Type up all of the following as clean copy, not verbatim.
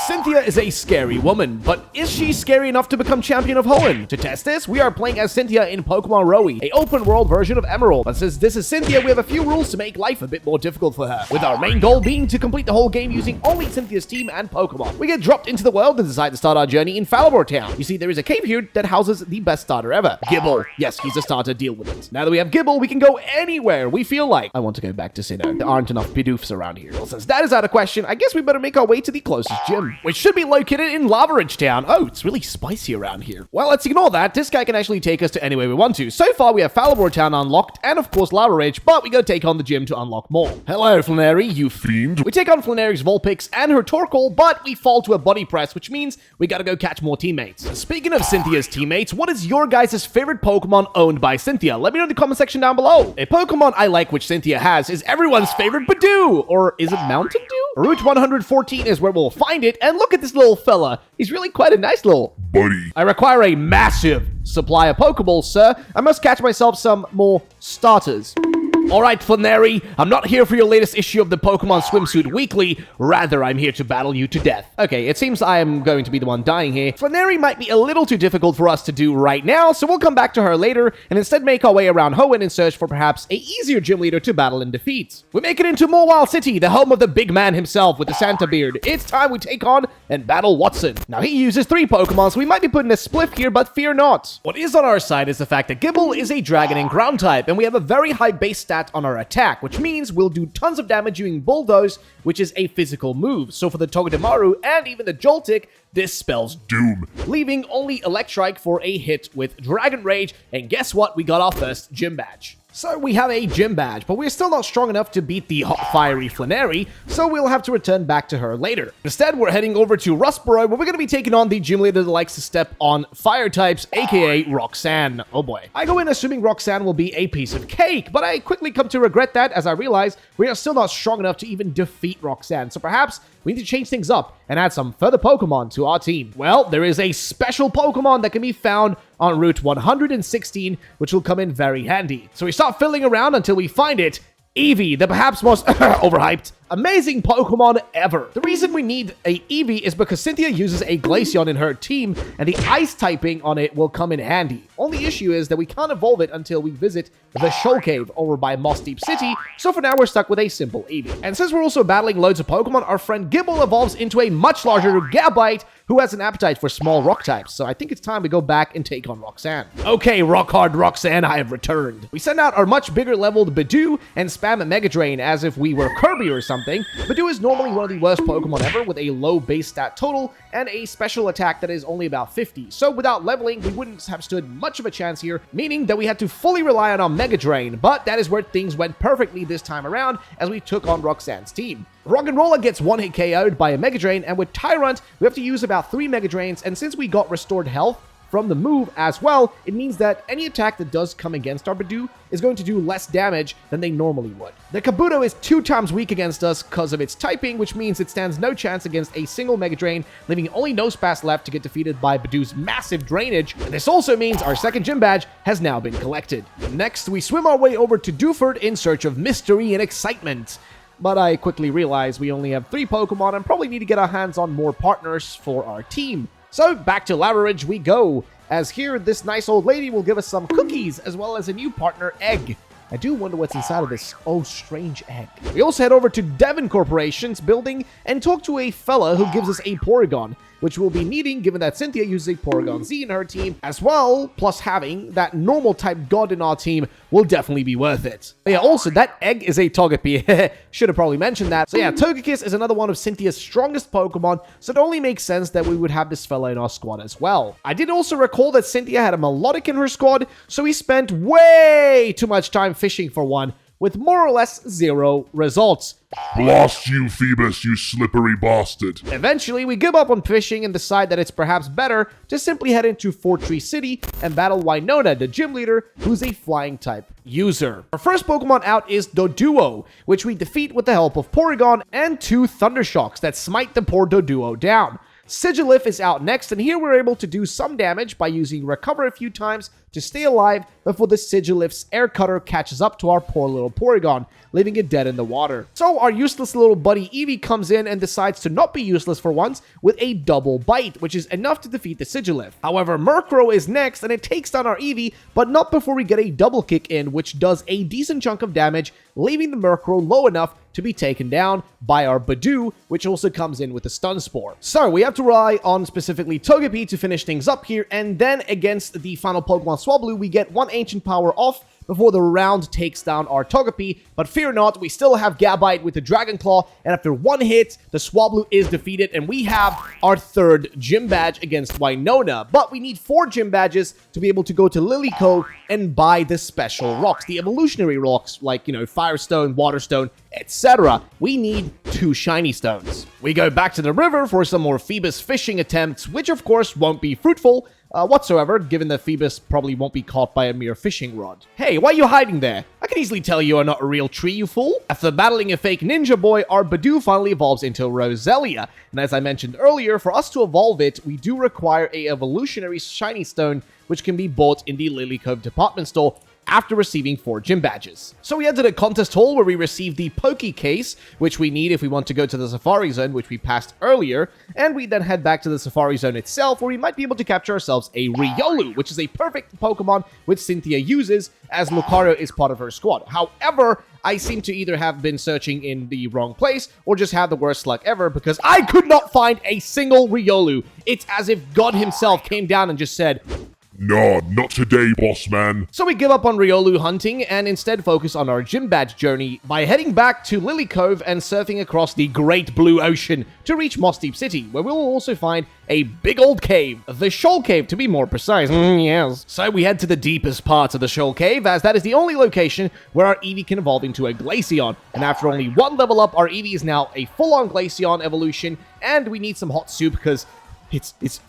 Cynthia is a scary woman, but is she scary enough to become champion of Hoenn? To test this, we are playing as Cynthia in Pokemon Rowe, a open world version of Emerald. But since this is Cynthia, we have a few rules to make life a bit more difficult for her, with our main goal being to complete the whole game using only Cynthia's team and Pokemon. We get dropped into the world and decide to start our journey in Falabor Town. You see, there is a cave here that houses the best starter ever, Gibble. Yes, he's a starter, deal with it. Now that we have Gibble, we can go anywhere we feel like. I want to go back to Sinnoh. There aren't enough Bidoofs around here. Well, since that is out of question, I guess we better make our way to the closest gym, which should be located in Lavaridge Town. Oh, it's really spicy around here. Well, let's ignore that. This guy can actually take us to anywhere we want to. So far, we have Falabor Town unlocked, and of course Lavaridge, but we gotta take on the gym to unlock more. Hello, Flannery, you fiend. We take on Flannery's Vulpix and her Torkoal, but we fall to a body press, which means we gotta go catch more teammates. Speaking of Cynthia's teammates, what is your guys' favorite Pokemon owned by Cynthia? Let me know in the comment section down below. A Pokemon I like which Cynthia has is everyone's favorite Badoo, or is it Mountain Dew? Route 114 is where we'll find it, and look at this little fella. He's really quite a nice little buddy. I require a massive supply of Pokeballs, sir. I must catch myself some more starters. Alright, Flannery, I'm not here for your latest issue of the Pokemon Swimsuit Weekly, rather I'm here to battle you to death. Okay, it seems I am going to be the one dying here. Flannery might be a little too difficult for us to do right now, so we'll come back to her later, and instead make our way around Hoenn in search for perhaps a easier gym leader to battle and defeat. We make it into Mawile City, the home of the big man himself with the Santa beard. It's time we take on and battle Watson. Now he uses 3 Pokemon, so we might be putting a spliff here, but fear not. What is on our side is the fact that Gibble is a dragon and ground type, and we have a very high base stat on our attack, which means we'll do tons of damage using Bulldoze, which is a physical move. So for the Togedemaru and even the Joltik, this spells doom, leaving only Electrike for a hit with Dragon Rage, and guess what? We got our first gym badge. So we have a gym badge, but we're still not strong enough to beat the hot fiery Flannery, so we'll have to return back to her later. Instead, we're heading over to Rustboro, where we're going to be taking on the gym leader that likes to step on fire types, aka Roxanne. Oh boy. I go in assuming Roxanne will be a piece of cake, but I quickly come to regret that as I realize we are still not strong enough to even defeat Roxanne, so perhaps we need to change things up and add some further Pokemon to our team. Well, there is a special Pokemon that can be found on Route 116, which will come in very handy. So we start fiddling around until we find it. Eevee, the perhaps most overhyped, amazing Pokemon ever. The reason we need a Eevee is because Cynthia uses a Glaceon in her team, and the ice typing on it will come in handy. Only issue is that we can't evolve it until we visit the Shoal Cave over by Moss Deep City, so for now we're stuck with a simple Eevee. And since we're also battling loads of Pokemon, our friend Gibble evolves into a much larger Gabite, who has an appetite for small rock types, so I think it's time we go back and take on Roxanne. Okay, rock hard Roxanne, I have returned. We send out our much bigger leveled Badoo and spam a Mega Drain as if we were Kirby or something. Badoo is normally one of the worst Pokemon ever with a low base stat total and a special attack that is only about 50, so without leveling, we wouldn't have stood much of a chance here, meaning that we had to fully rely on our Mega Drain, but that is where things went perfectly this time around as we took on Roxanne's team. Roggenrola gets 1-hit KO'd by a Mega Drain, and with Tyrant, we have to use about 3 Mega Drains, and since we got restored health from the move as well, it means that any attack that does come against our Badoo is going to do less damage than they normally would. The Kabuto is 2 times weak against us because of its typing, which means it stands no chance against a single Mega Drain, leaving only Nosepass left to get defeated by Badoo's massive drainage. And this also means our second gym badge has now been collected. Next, we swim our way over to Dewford in search of mystery and excitement. But I quickly realize we only have 3 Pokemon and probably need to get our hands on more partners for our team. So back to Lavaridge we go, as here this nice old lady will give us some cookies as well as a new partner egg. I do wonder what's inside of this strange egg. We also head over to Devon Corporation's building and talk to a fella who gives us a Porygon, which we'll be needing given that Cynthia uses a Porygon Z in her team as well, plus having that normal type god in our team will definitely be worth it. But yeah, also that egg is a Togepi. Should have probably mentioned that. So yeah, Togekiss is another one of Cynthia's strongest Pokemon, so it only makes sense that we would have this fella in our squad as well. I did also recall that Cynthia had a Melodic in her squad, so we spent way too much time fishing for one, with more or less 0 results. Blast you, Phoebus, you slippery bastard. Eventually, we give up on fishing and decide that it's perhaps better to simply head into Fort Tree City and battle Winona, the gym leader, who's a flying type user. Our first Pokemon out is Doduo, which we defeat with the help of Porygon and 2 Thundershocks that smite the poor Doduo down. Sigilyph is out next, and here we're able to do some damage by using Recover a few times to stay alive before the Sigilyph's air cutter catches up to our poor little Porygon, leaving it dead in the water. So our useless little buddy Eevee comes in and decides to not be useless for once with a double bite, which is enough to defeat the Sigilyph. However, Murkrow is next and it takes down our Eevee, but not before we get a double kick in, which does a decent chunk of damage, leaving the Murkrow low enough to be taken down by our Badoo, which also comes in with a Stun Spore. So we have to rely on specifically Togepi to finish things up here, and then against the final Pokemon Swablu, we get one Ancient Power off before the round takes down our Togepi, but fear not, we still have Gabite with the Dragon Claw, and after one hit, the Swablu is defeated, and we have our third gym badge against Winona, but we need 4 gym badges to be able to go to Lilycove and buy the special rocks, the evolutionary rocks, like, Firestone, Waterstone, etc. We need 2 shiny stones. We go back to the river for some more Phoebus fishing attempts, which of course won't be fruitful whatsoever, given that Phoebus probably won't be caught by a mere fishing rod. Hey, why are you hiding there? I can easily tell you are not a real tree, you fool. After battling a fake ninja boy, our Badoo finally evolves into Roselia, and as I mentioned earlier, for us to evolve it, we do require a evolutionary shiny stone, which can be bought in the Lilycove department store after receiving 4 gym badges. So we entered a contest hall where we received the Poke Case, which we need if we want to go to the Safari Zone, which we passed earlier, and we then head back to the Safari Zone itself, where we might be able to capture ourselves a Riolu, which is a perfect Pokemon which Cynthia uses, as Lucario is part of her squad. However, I seem to either have been searching in the wrong place, or just have the worst luck ever, because I could not find a single Riolu. It's as if God himself came down and just said, "Nah, not today, boss man." So we give up on Riolu hunting and instead focus on our gym badge journey by heading back to Lilycove and surfing across the Great Blue Ocean to reach Mossdeep City, where we will also find a big old cave, the Shoal Cave to be more precise. Yes. So we head to the deepest parts of the Shoal Cave, as that is the only location where our Eevee can evolve into a Glaceon. And after only 1 level up, our Eevee is now a full-on Glaceon evolution, and we need some hot soup because it's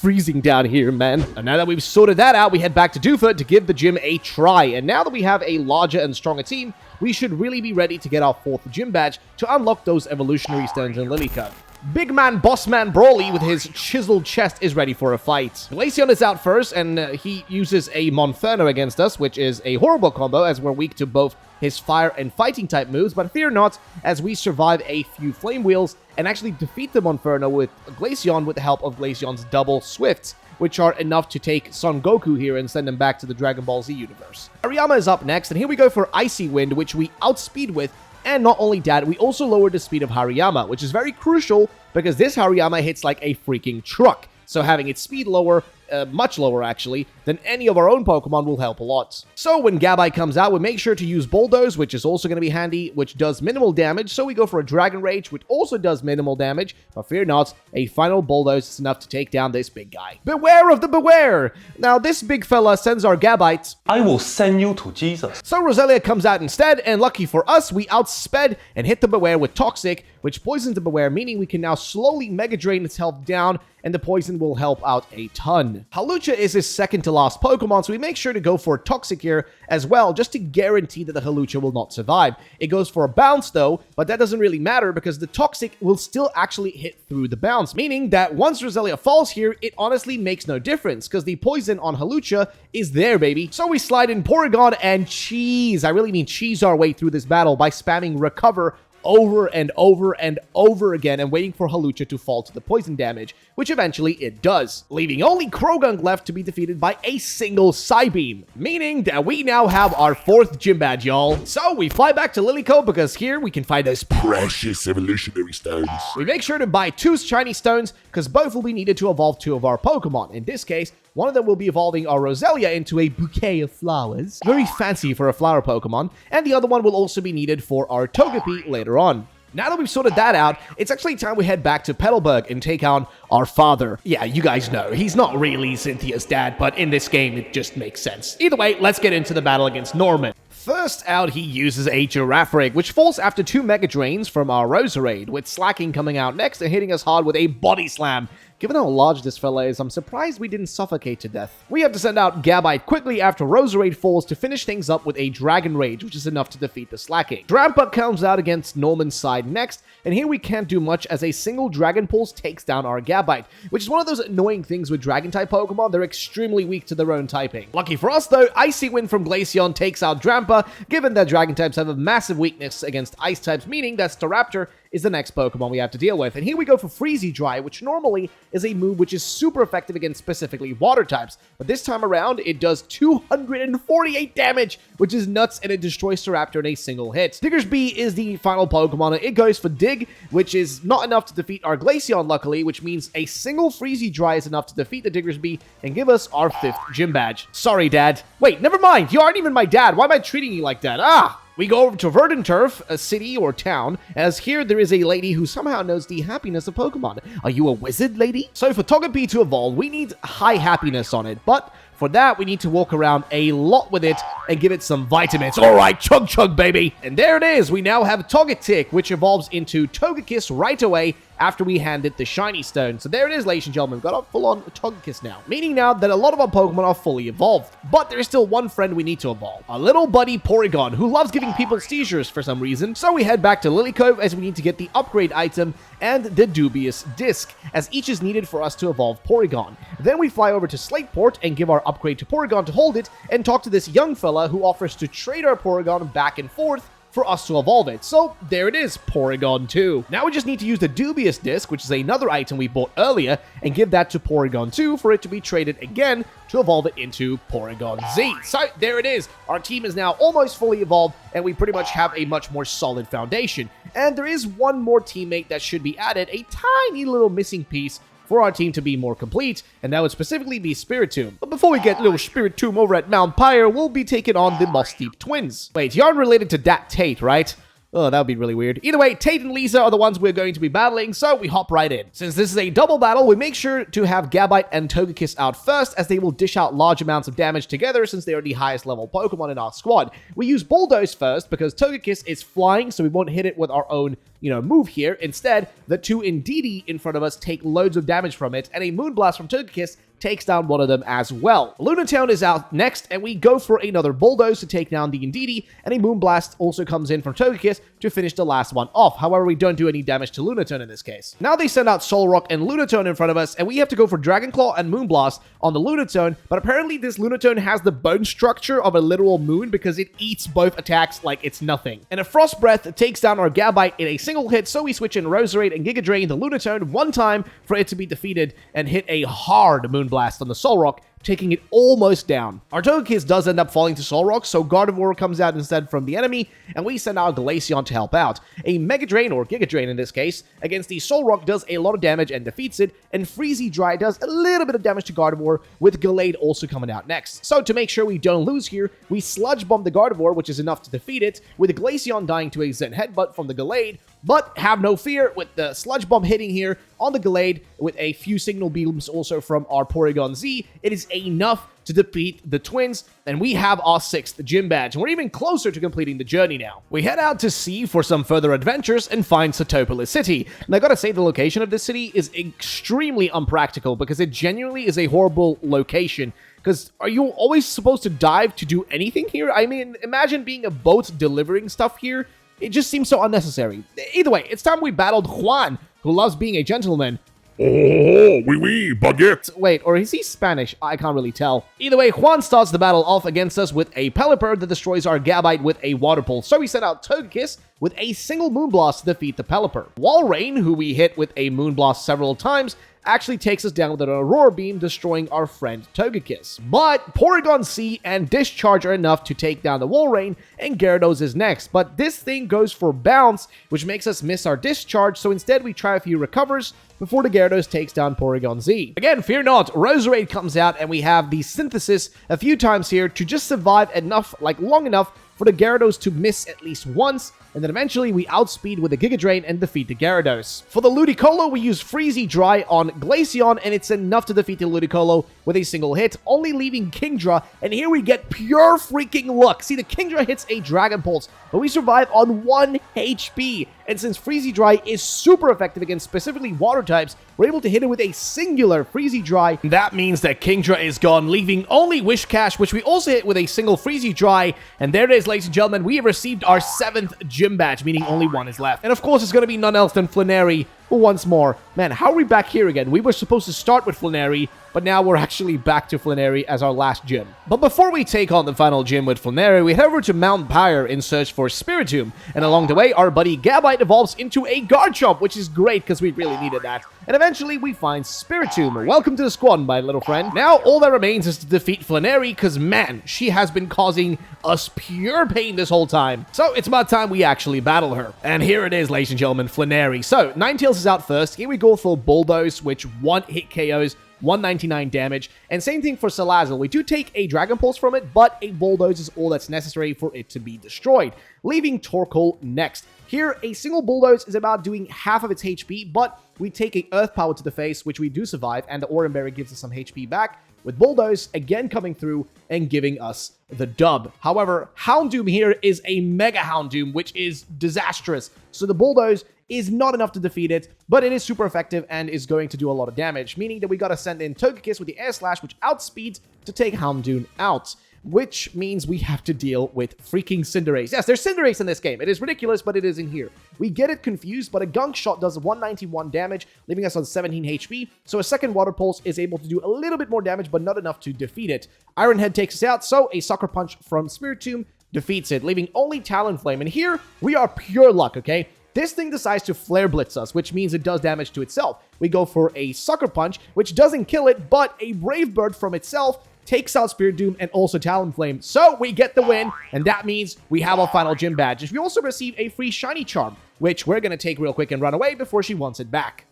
freezing down here, man. And now that we've sorted that out, we head back to Doofa to give the gym a try. And now that we have a larger and stronger team, we should really be ready to get our 4th gym badge to unlock those evolutionary stones in Lilycove. Big man, boss man Brawly with his chiseled chest is ready for a fight. Glaceon is out first, and he uses a Monferno against us, which is a horrible combo, as we're weak to both his fire and fighting type moves, but fear not, as we survive a few flame wheels and actually defeat the Monferno with Glaceon with the help of Glaceon's double swifts, which are enough to take Son Goku here and send him back to the Dragon Ball Z universe. Hariyama is up next, and here we go for Icy Wind, which we outspeed with. And not only that, we also lowered the speed of Hariyama, which is very crucial because this Hariyama hits like a freaking truck. So having its speed lower, much lower actually, than any of our own Pokemon will help a lot. So when Gabite comes out, we make sure to use Bulldoze, which is also going to be handy, which does minimal damage. So we go for a Dragon Rage, which also does minimal damage. But fear not, a final Bulldoze is enough to take down this big guy. Beware of the Beware! Now this big fella sends our Gabite. I will send you to Jesus. So Roselia comes out instead, and lucky for us, we outsped and hit the Beware with Toxic, which poisons the Beware, meaning we can now slowly Mega Drain its health down, and the poison will help out a ton. Hawlucha is his second to last Pokemon, so we make sure to go for Toxic here as well, just to guarantee that the Hawlucha will not survive. It goes for a bounce though, but that doesn't really matter because the Toxic will still actually hit through the bounce, meaning that once Roselia falls here, it honestly makes no difference because the poison on Hawlucha is there, baby. So we slide in Porygon and cheese. I really mean cheese our way through this battle by spamming Recover over and over and over again and waiting for Hawlucha to fall to the poison damage, which eventually it does, leaving only Croagunk left to be defeated by a single Psybeam, meaning that we now have our 4th gym badge, y'all. So we fly back to Lilycove because here we can find those Precious evolutionary stones. We make sure to buy 2 shiny stones because both will be needed to evolve 2 of our Pokemon. In this case, one of them will be evolving our Roselia into a bouquet of flowers. Very fancy for a flower Pokemon. And the other one will also be needed for our Togepi later on. Now that we've sorted that out, it's actually time we head back to Petalburg and take on our father. Yeah, you guys know, he's not really Cynthia's dad, but in this game, it just makes sense. Either way, let's get into the battle against Norman. First out, he uses a Girafarig, which falls after 2 Mega Drains from our Roserade, with Slacking coming out next and hitting us hard with a Body Slam. Given how large this fella is, I'm surprised we didn't suffocate to death. We have to send out Gabite quickly after Roserade falls to finish things up with a Dragon Rage, which is enough to defeat the Slacking. Drampa comes out against Norman's side next, and here we can't do much as a single Dragon Pulse takes down our Gabite, which is one of those annoying things with Dragon-type Pokemon. They're extremely weak to their own typing. Lucky for us though, Icy Wind from Glaceon takes out Drampa, given that Dragon-types have a massive weakness against Ice-types, meaning that Staraptor is the next Pokemon we have to deal with. And here we go for Freezy Dry, which normally is a move which is super effective against specifically water types. But this time around, it does 248 damage, which is nuts, and it destroys Staraptor in a single hit. Diggersby is the final Pokemon. It goes for Dig, which is not enough to defeat our Glaceon, luckily, which means a single Freezy Dry is enough to defeat the Diggersby and give us our 5th gym badge. Sorry, Dad. Wait, never mind. You aren't even my dad. Why am I treating you like that? We go over to Verdanturf, a city or town, as here there is a lady who somehow knows the happiness of Pokemon. Are you a wizard, lady? So for Togepi to evolve, we need high happiness on it, but for that, we need to walk around a lot with it and give it some vitamins. Alright, chug chug, baby! And there it is, we now have Togetic, which evolves into Togekiss right away after we hand it the Shiny Stone. So there it is, ladies and gentlemen, we've got a full-on Togekiss now. Meaning now that a lot of our Pokemon are fully evolved. But there's still one friend we need to evolve. Our little buddy Porygon, who loves giving people seizures for some reason. So we head back to Lily Cove as we need to get the upgrade item and the dubious disc, as each is needed for us to evolve Porygon. Then we fly over to Slateport and give our upgrade to Porygon to hold it, and talk to this young fella who offers to trade our Porygon back and forth for us to evolve it. So there it is, Porygon 2. Now we just need to use the dubious disc, which is another item we bought earlier, and give that to Porygon 2 for it to be traded again to evolve it into Porygon Z. So there it is. Our team is now almost fully evolved, and we pretty much have a much more solid foundation. And there is one more teammate that should be added, a tiny little missing piece for our team to be more complete, and that would specifically be Spiritomb. But before we get little Spiritomb over at Mount Pyre, we'll be taking on the Moss Deep twins. Wait, you aren't related to that Tate, right? Oh, that would be really weird. Either way, Tate and Lisa are the ones we're going to be battling, so we hop right in. Since this is a double battle, we make sure to have Gabite and Togekiss out first, as they will dish out large amounts of damage together since they are the highest level Pokemon in our squad. We use Bulldoze first because Togekiss is flying, so we won't hit it with our own move here. Instead, the 2 Indeedee in front of us take loads of damage from it, and a Moonblast from Togekiss takes down one of them as well. Lunatown is out next, and we go for another Bulldoze to take down the Indeedee, and a Moonblast also comes in from Togekiss to finish the last one off. However, we don't do any damage to Lunatone in this case. Now they send out Solrock and Lunatone in front of us, and we have to go for Dragon Claw and Moonblast on the Lunatone, but apparently this Lunatone has the bone structure of a literal moon because it eats both attacks like it's nothing. And a Frost Breath takes down our Gabite in a single hit, so we switch in Roserade and Giga Drain the Lunatone one time for it to be defeated and hit a hard Moonblast on the Solrock, taking it almost down. Our Togekiss does end up falling to Solrock, so Gardevoir comes out instead from the enemy, and we send out Glaceon to help out. A Mega Drain, or Giga Drain in this case, against the Solrock does a lot of damage and defeats it, and Freezy Dry does a little bit of damage to Gardevoir, with Gallade also coming out next. So to make sure we don't lose here, we Sludge Bomb the Gardevoir, which is enough to defeat it, with Glaceon dying to a Zen Headbutt from the Gallade. But have no fear, with the Sludge Bomb hitting here on the Gallade, with a few Signal Beams also from our Porygon Z, it is enough to defeat the twins, and we have our 6th gym badge, and we're even closer to completing the journey now. We head out to sea for some further adventures and find Satopolis City, and I gotta say the location of this city is extremely unpractical because it genuinely is a horrible location. Because are you always supposed to dive to do anything here? I mean, imagine being a boat delivering stuff here. It just seems so unnecessary. Either way, it's time we battled Juan, who loves being a gentleman. Oh, oui, baguette. Wait, or is he Spanish? I can't really tell. Either way, Juan starts the battle off against us with a Pelipper that destroys our Gabite with a Water Pulse. So we send out Togekiss with a single Moonblast to defeat the Pelipper. Walrein, who we hit with a Moonblast several times, actually takes us down with an Aurora Beam, destroying our friend Togekiss. But Porygon C and Discharge are enough to take down the Walrein, and Gyarados is next. But this thing goes for Bounce, which makes us miss our Discharge, so instead we try a few recovers before the Gyarados takes down Porygon Z. Again, fear not, Roserade comes out, and we have the Synthesis a few times here to just survive enough, long enough for the Gyarados to miss at least once, and then eventually we outspeed with a Giga Drain and defeat the Gyarados. For the Ludicolo, we use Freezy Dry on Glaceon, and it's enough to defeat the Ludicolo with a single hit, only leaving Kingdra, and here we get pure freaking luck. See, the Kingdra hits a Dragon Pulse, but we survive on 1 HP, and since Freezy Dry is super effective against specifically water types, we're able to hit it with a singular Freezy Dry. That means that Kingdra is gone, leaving only Wishcash, which we also hit with a single Freezy Dry, and there it is, ladies and gentlemen, we have received our 7th gym badge, meaning only one is left. And of course, it's going to be none else than Flannery, who once more, man, how are we back here again? We were supposed to start with Flannery, but now we're actually back to Flannery as our last gym. But before we take on the final gym with Flannery, we head over to Mount Pyre in search for Spiritomb, and along the way, our buddy Gabite evolves into a Garchomp, which is great because we really needed that. And eventually, we find Spiritomb. Welcome to the squad, my little friend. Now, all that remains is to defeat Flannery, because man, she has been causing us pure pain this whole time. So, it's about time we actually battle her. And here it is, ladies and gentlemen, Flannery. So, Ninetales is out first. Here we go for Bulldoze, which one-hit KOs 199 damage, and same thing for Salazzle. We do take a Dragon Pulse from it, but a Bulldoze is all that's necessary for it to be destroyed, leaving Torkoal next. Here, a single Bulldoze is about doing half of its HP, but we take a Earth Power to the face, which we do survive, and the Oran Berry gives us some HP back, with Bulldoze again coming through and giving us the dub. However, Houndoom here is a Mega Houndoom, which is disastrous, so the Bulldoze is not enough to defeat it, but it is super effective and is going to do a lot of damage, meaning that we gotta send in Togekiss with the Air Slash, which outspeeds to take Houndoom out, which means we have to deal with freaking Cinderace. Yes, there's Cinderace in this game. It is ridiculous, but it is in here. We get it confused, but a Gunk Shot does 191 damage, leaving us on 17 HP, so a second Water Pulse is able to do a little bit more damage, but not enough to defeat it. Iron Head takes us out, so a Sucker Punch from Spiritomb defeats it, leaving only Talonflame, and here we are pure luck, okay? This thing decides to Flare Blitz us, which means it does damage to itself. We go for a Sucker Punch, which doesn't kill it, but a Brave Bird from itself takes out Spiritomb and also Talonflame. So we get the win, and that means we have our final gym badge. We also receive a free Shiny Charm, which we're going to take real quick and run away before she wants it back.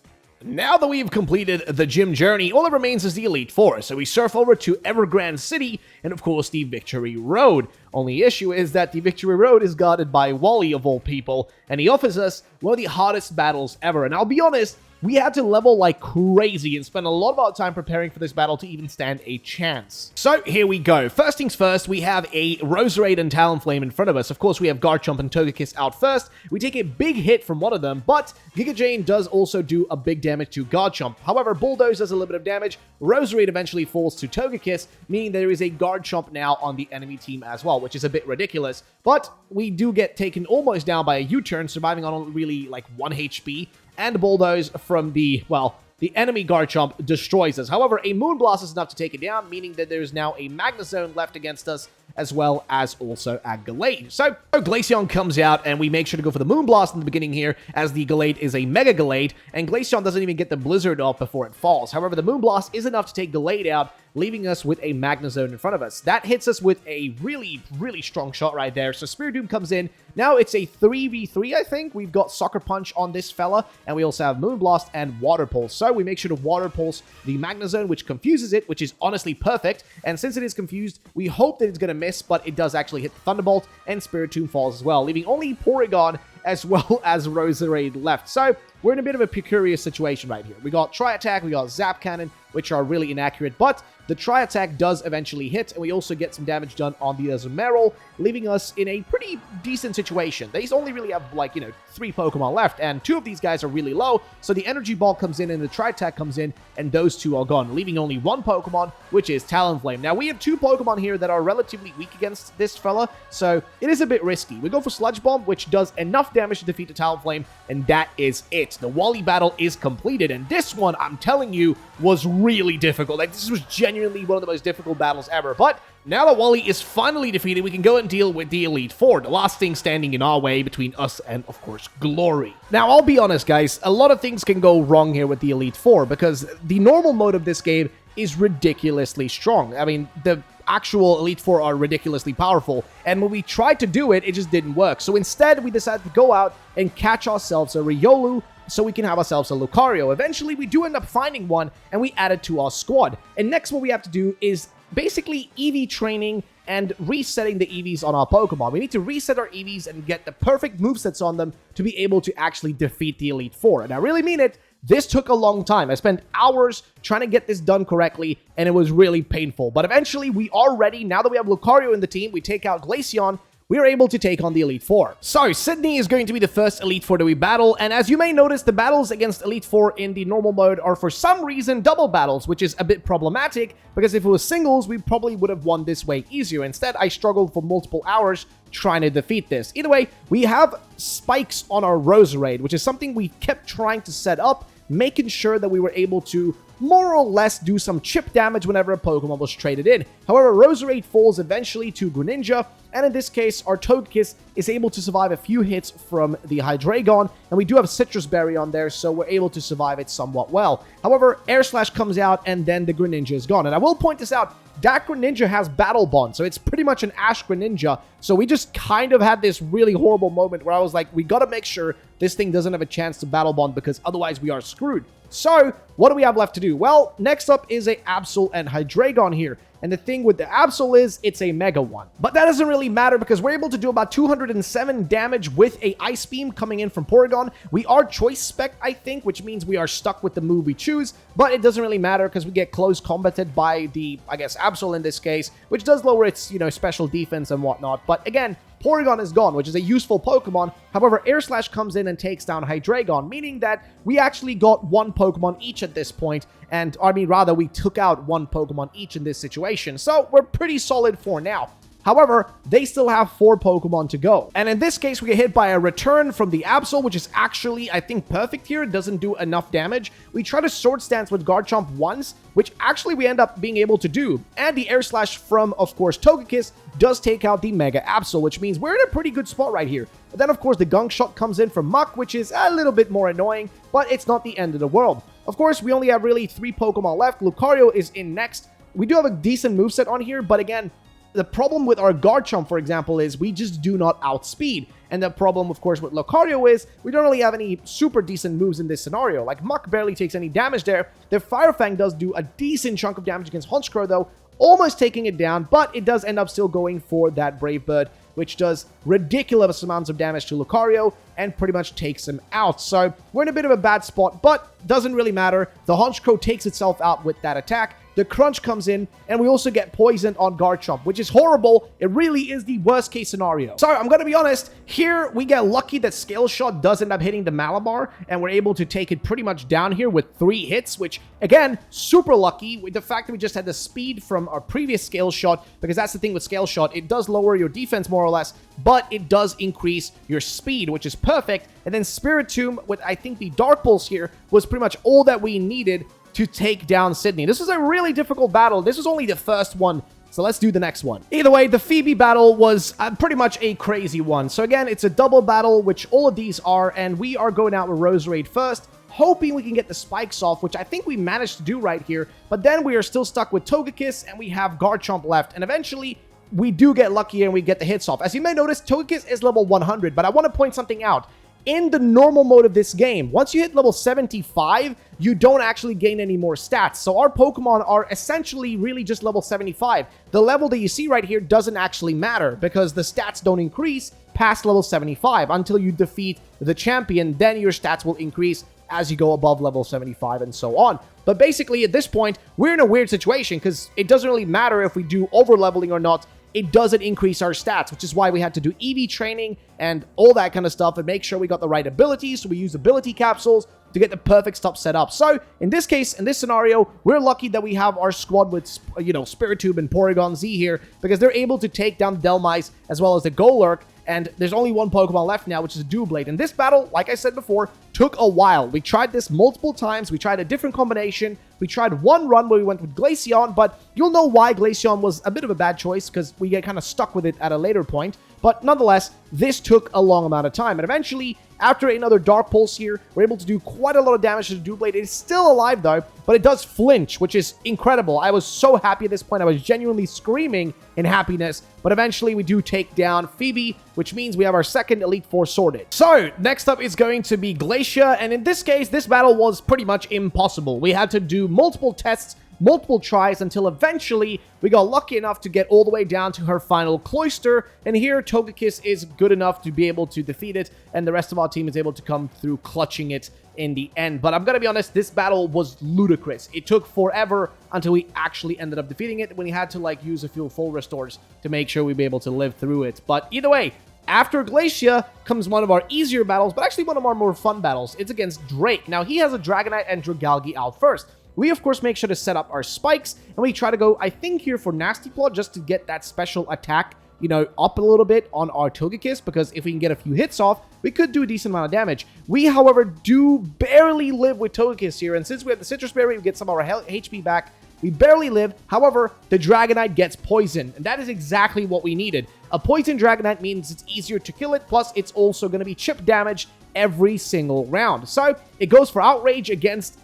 Now that we've completed the gym journey, all that remains is the Elite Four, so we surf over to Evergrande City and of course the Victory Road. Only issue is that the Victory Road is guarded by Wally of all people, and he offers us one of the hardest battles ever, and I'll be honest, we had to level like crazy and spend a lot of our time preparing for this battle to even stand a chance. So here we go. First things first, we have a Roserade and Talonflame in front of us. Of course, we have Garchomp and Togekiss out first. We take a big hit from one of them, but Giga Drain does also do a big damage to Garchomp. However, Bulldoze does a little bit of damage. Roserade eventually falls to Togekiss, meaning there is a Garchomp now on the enemy team as well, which is a bit ridiculous. But we do get taken almost down by a U-turn, surviving on really like 1 HP. And Bulldoze from the, well, the enemy Garchomp destroys us. However, a Moonblast is enough to take it down, meaning that there's now a Magnezone left against us, as well as also a Gallade. So, Glaceon comes out, and we make sure to go for the Moonblast in the beginning here, as the Gallade is a Mega Gallade, and Glaceon doesn't even get the Blizzard off before it falls. However, the Moonblast is enough to take Gallade out, leaving us with a Magnezone in front of us. That hits us with a really, really strong shot right there. So Spiritomb comes in. Now it's a 3v3, I think. We've got Sucker Punch on this fella, and we also have Moonblast and Water Pulse. So we make sure to Water Pulse the Magnezone, which confuses it, which is honestly perfect. And since it is confused, we hope that it's going to miss, but it does actually hit the Thunderbolt, and Spiritomb falls as well, leaving only Porygon as well as Roserade left. So we're in a bit of a precarious situation right here. We got Tri-Attack, we got Zap Cannon, which are really inaccurate, but the Tri-Attack does eventually hit, and we also get some damage done on the Azumarill, leaving us in a pretty decent situation. They only really have, like, 3 Pokemon left, and 2 of these guys are really low, so the Energy Ball comes in and the Tri-Attack comes in, and those 2 are gone, leaving only 1 Pokemon, which is Talonflame. Now, we have 2 Pokemon here that are relatively weak against this fella, so it is a bit risky. We go for Sludge Bomb, which does enough damage to defeat the Talonflame, and that is it. The Wally battle is completed, and this one, I'm telling you, was really difficult. Like, this was genuinely one of the most difficult battles ever, but now that Wally is finally defeated, we can go and deal with the Elite Four, the last thing standing in our way between us and, of course, Glory. Now, I'll be honest, guys, a lot of things can go wrong here with the Elite Four, because the normal mode of this game is ridiculously strong. I mean, the actual Elite Four are ridiculously powerful, and when we tried to do it, it just didn't work. So instead, we decided to go out and catch ourselves a Riolu, so we can have ourselves a Lucario. Eventually, we do end up finding one, and we add it to our squad. And next, what we have to do is basically EV training and resetting the EVs on our Pokemon. We need to reset our EVs and get the perfect movesets on them to be able to actually defeat the Elite Four. And I really mean it. This took a long time. I spent hours trying to get this done correctly, and it was really painful. But eventually, we are ready. Now that we have Lucario in the team, we take out Glaceon, we are able to take on the Elite Four. So, Sydney is going to be the first Elite Four that we battle, and as you may notice, the battles against Elite Four in the normal mode are for some reason double battles, which is a bit problematic, because if it was singles, we probably would have won this way easier. Instead, I struggled for multiple hours trying to defeat this. Either way, we have spikes on our Roserade, which is something we kept trying to set up, making sure that we were able to more or less do some chip damage whenever a Pokemon was traded in. However, Roserade falls eventually to Greninja, and in this case, our Togekiss is able to survive a few hits from the Hydreigon, and we do have Citrus Berry on there, so we're able to survive it somewhat well. However, Air Slash comes out, and then the Greninja is gone. And I will point this out, that Greninja has Battle Bond, so it's pretty much an Ash Greninja, so we just kind of had this really horrible moment where I was like, we gotta make sure this thing doesn't have a chance to Battle Bond, because otherwise we are screwed. So, what do we have left to do? Well, next up is a Absol and Hydreigon here. And the thing with the Absol is, it's a Mega one. But that doesn't really matter because we're able to do about 207 damage with a Ice Beam coming in from Porygon. We are Choice Spec, I think, which means we are stuck with the move we choose. But it doesn't really matter because we get close combated by the, I guess, Absol in this case, which does lower its, special defense and whatnot. But again, Porygon is gone, which is a useful Pokemon. However, Air Slash comes in and takes down Hydreigon, meaning that we actually got one Pokemon each at this point, and, rather, we took out one Pokemon each in this situation. So, we're pretty solid for now. However, they still have 4 Pokemon to go. And in this case, we get hit by a return from the Absol, which is actually, I think, perfect here. It doesn't do enough damage. We try to Sword Stance with Garchomp once, which actually we end up being able to do. And the Air Slash from, of course, Togekiss does take out the Mega Absol, which means we're in a pretty good spot right here. But then, of course, the Gunk Shot comes in from Muck, which is a little bit more annoying, but it's not the end of the world. Of course, we only have really 3 Pokemon left. Lucario is in next. We do have a decent moveset on here, but again, the problem with our Garchomp, for example, is we just do not outspeed. And the problem, of course, with Lucario is we don't really have any super decent moves in this scenario. Like, Muck barely takes any damage there. The Fire Fang does do a decent chunk of damage against Honchkrow, though, almost taking it down, but it does end up still going for that Brave Bird, which does ridiculous amounts of damage to Lucario and pretty much takes him out. So we're in a bit of a bad spot, but doesn't really matter. The Honchkrow takes itself out with that attack. The Crunch comes in, and we also get poisoned on Garchomp, which is horrible. It really is the worst case scenario. So I'm going to be honest, here we get lucky that Scale Shot does end up hitting the Malabar, and we're able to take it pretty much down here with 3 hits, which, again, super lucky with the fact that we just had the speed from our previous Scale Shot, because that's the thing with Scale Shot. It does lower your defense more or less, but it does increase your speed, which is perfect. And then Spiritomb with, I think, the Dark Pulse here was pretty much all that we needed to take down Sydney. This was a really difficult battle. This was only the first one, so let's do the next one. Either way, the Phoebe battle was pretty much a crazy one. So again, it's a double battle, which all of these are, and we are going out with Roserade first, hoping we can get the spikes off, which I think we managed to do right here, but then we are still stuck with Togekiss, and we have Garchomp left, and eventually we do get lucky and we get the hits off. As you may notice, Togekiss is level 100, but I want to point something out. In the normal mode of this game, once you hit level 75, you don't actually gain any more stats. So our Pokemon are essentially really just level 75. The level that you see right here doesn't actually matter because the stats don't increase past level 75 until you defeat the champion. Then your stats will increase as you go above level 75 and so on. But basically at this point, we're in a weird situation because it doesn't really matter if we do over leveling or not. It doesn't increase our stats, which is why we had to do EV training and all that kind of stuff and make sure we got the right abilities. So we use ability capsules to get the perfect stuff set up. So in this case, in this scenario, we're lucky that we have our squad with, Spiritomb and Porygon Z here because they're able to take down Delmice as well as the Golurk. And there's only one Pokemon left now, which is a Doublade. And this battle, like I said before, took a while. We tried this multiple times. We tried a different combination. We tried one run where we went with Glaceon, but you'll know why Glaceon was a bit of a bad choice because we get kind of stuck with it at a later point. But nonetheless, this took a long amount of time. And eventually, after another Dark Pulse here, we're able to do quite a lot of damage to the Doublade. It is still alive though, but it does flinch, which is incredible. I was so happy at this point. I was genuinely screaming in happiness. But eventually, we do take down Phoebe, which means we have our second Elite Four sorted. So, next up is going to be Glacia. And in this case, this battle was pretty much impossible. We had to do multiple tests multiple tries until eventually we got lucky enough to get all the way down to her final cloister. And here, Togekiss is good enough to be able to defeat it, and the rest of our team is able to come through clutching it in the end. But I'm gonna be honest, this battle was ludicrous. It took forever until we actually ended up defeating it, when we had to like use a few full restores to make sure we'd be able to live through it. But either way, after Glacia comes one of our easier battles, but actually one of our more fun battles. It's against Drake. Now, he has a Dragonite and Dragalge out first. We, of course, make sure to set up our spikes, and we try to go, I think, here for Nasty Plot just to get that special attack, you know, up a little bit on our Togekiss, because if we can get a few hits off, we could do a decent amount of damage. We, however, do barely live with Togekiss here, and since we have the Citrus Berry, we get some of our HP back. We barely live. However, the Dragonite gets poisoned, and that is exactly what we needed. A poison Dragonite means it's easier to kill it, plus it's also going to be chip damage every single round. So it goes for Outrage against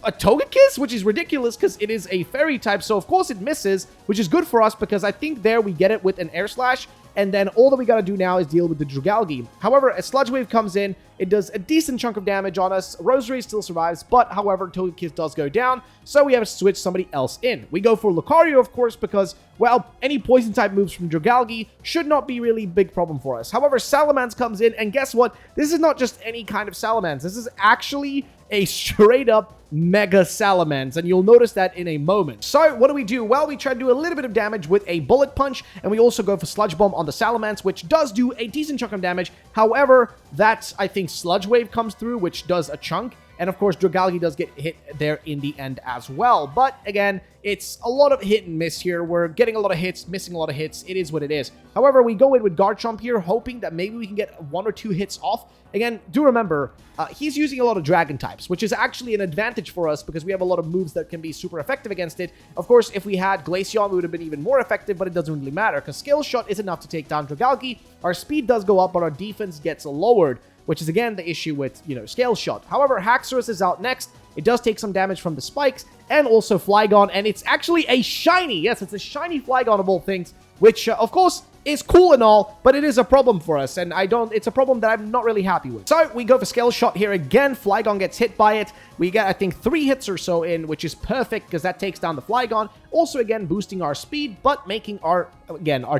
a Togekiss, which is ridiculous because it is a fairy type, so of course it misses, which is good for us because I think there we get it with an Air Slash, and then all that we gotta do now is deal with the Dragalge. However, a Sludge Wave comes in, it does a decent chunk of damage on us, Rosary still survives, but however, Togekiss does go down, so we have to switch somebody else in. We go for Lucario, of course, because, well, any poison type moves from Dragalge should not be really a big problem for us. However, Salamence comes in, and guess what? This is not just any kind of Salamence, this is actually a straight up Mega Salamence, and you'll notice that in a moment. So what do? Well, we try to do a little bit of damage with a Bullet Punch, and we also go for Sludge Bomb on the Salamence, which does do a decent chunk of damage. However, that, I think, Sludge Wave comes through, which does a chunk. And of course, Dragalge does get hit there in the end as well. But again, it's a lot of hit and miss here. We're getting a lot of hits, missing a lot of hits. It is what it is. However, we go in with Garchomp here, hoping that maybe we can get 1 or 2 hits off. Again, do remember, he's using a lot of Dragon types, which is actually an advantage for us because we have a lot of moves that can be super effective against it. Of course, if we had Glaceon, we would have been even more effective, but it doesn't really matter because Scale Shot is enough to take down Dragalge. Our speed does go up, but our defense gets lowered, which is again the issue with, Scale Shot. However, Haxorus is out next. It does take some damage from the spikes and also Flygon, and it's actually a shiny. Yes, it's a shiny Flygon of all things, which, of course, is cool and all, but it is a problem for us, and it's a problem that I'm not really happy with. So we go for Scale Shot here again. Flygon gets hit by it. We get, I think, 3 hits or so in, which is perfect because that takes down the Flygon. Also, again, boosting our speed, but making our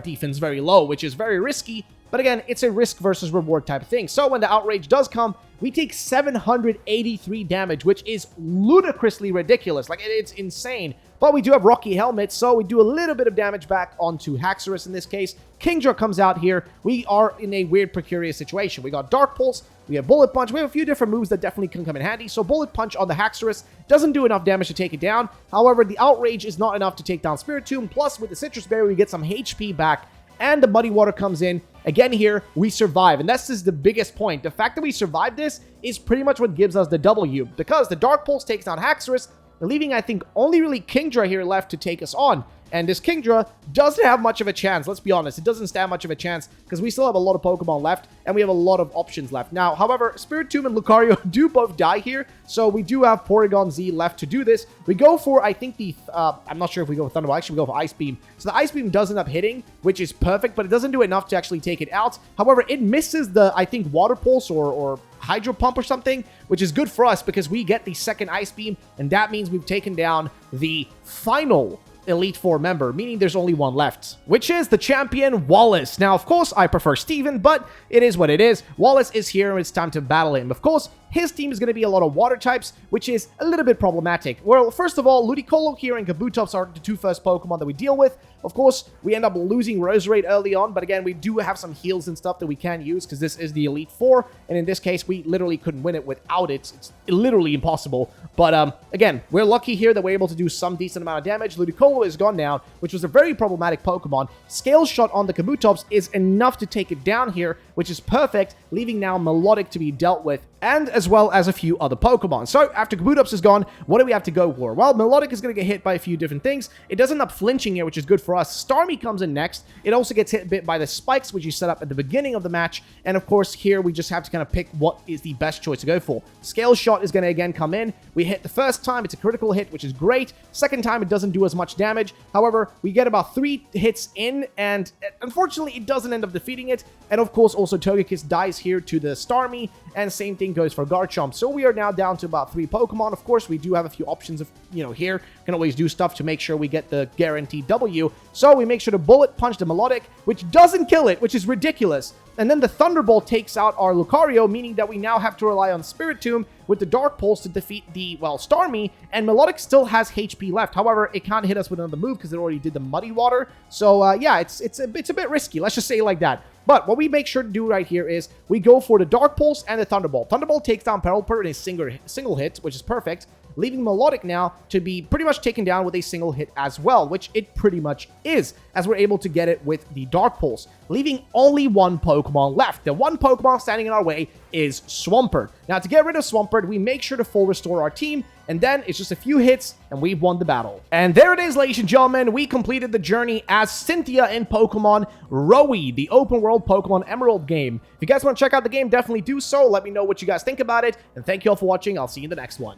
defense very low, which is very risky. But again, it's a risk versus reward type of thing. So when the Outrage does come, we take 783 damage, which is ludicrously ridiculous. Like, it's insane. But we do have Rocky Helmet, so we do a little bit of damage back onto Haxorus in this case. Kingdra comes out here. We are in a weird, precarious situation. We got Dark Pulse, we have Bullet Punch, we have a few different moves that definitely can come in handy. So Bullet Punch on the Haxorus doesn't do enough damage to take it down. However, the Outrage is not enough to take down Spiritomb. Plus, with the Citrus Berry, we get some HP back, and the Muddy Water comes in. Again here, we survive, and this is the biggest point. The fact that we survived this is pretty much what gives us the W, because the Dark Pulse takes down Haxorus, leaving, I think, only really Kingdra here left to take us on. And this Kingdra doesn't have much of a chance, let's be honest. It doesn't stand much of a chance because we still have a lot of Pokemon left and we have a lot of options left. Now, however, Spiritomb and Lucario do both die here, so we do have Porygon Z left to do this. We go for, I think, I'm not sure if we go for Thunderbolt. Actually, we go for Ice Beam. So the Ice Beam does end up hitting, which is perfect, but it doesn't do enough to actually take it out. However, it misses the, I think, Water Pulse or Hydro Pump or something, which is good for us because we get the second Ice Beam, and that means we've taken down the final Elite Four member, meaning there's only one left, which is the champion Wallace. Now, of course, I prefer Steven, but it is what it is. Wallace is here, and it's time to battle him. Of course, his team is going to be a lot of water types, which is a little bit problematic. Well, first of all, Ludicolo here and Kabutops are the 2 first Pokemon that we deal with. Of course, we end up losing Roserade early on, but again, we do have some heals and stuff that we can use because this is the Elite Four, and in this case, we literally couldn't win it without it. It's literally impossible. But again, we're lucky here that we're able to do some decent amount of damage. Ludicolo is gone now, which was a very problematic Pokemon. Scale Shot on the Kabutops is enough to take it down here, which is perfect, leaving now Melodic to be dealt with, and as well as a few other Pokemon. So, after Kabutops is gone, what do we have to go for? Well, Melodic is going to get hit by a few different things. It does end up flinching here, which is good for us. Starmie comes in next. It also gets hit a bit by the spikes, which you set up at the beginning of the match. And of course, here we just have to kind of pick what is the best choice to go for. Scale Shot is going to again come in. We hit the first time. It's a critical hit, which is great. Second time, it doesn't do as much damage. However, we get about 3 hits in, and unfortunately, it doesn't end up defeating it. And of course, also Togekiss dies here to the Starmie. And same thing goes for Garchomp. So we are now down to about 3 Pokemon. Of course, we do have a few options of, here. Can always do stuff to make sure we get the guaranteed W. So we make sure to Bullet Punch the Melodic, which doesn't kill it, which is ridiculous. And then the Thunderbolt takes out our Lucario, meaning that we now have to rely on Spirit Tomb with the Dark Pulse to defeat the, Starmie, and Melodic still has HP left. However, it can't hit us with another move because it already did the Muddy Water. So, yeah, it's a bit risky. Let's just say it like that. But what we make sure to do right here is we go for the Dark Pulse and the Thunderbolt. Thunderbolt takes down Peralper in a single hit, which is perfect, leaving Melodic now to be pretty much taken down with a single hit as well, which it pretty much is, as we're able to get it with the Dark Pulse, leaving only 1 Pokemon left. The 1 Pokemon standing in our way is Swampert. Now, to get rid of Swampert, we make sure to full restore our team, and then it's just a few hits, and we've won the battle. And there it is, ladies and gentlemen. We completed the journey as Cynthia in Pokemon Rowe, the open world Pokemon Emerald game. If you guys want to check out the game, definitely do so. Let me know what you guys think about it, and thank you all for watching. I'll see you in the next one.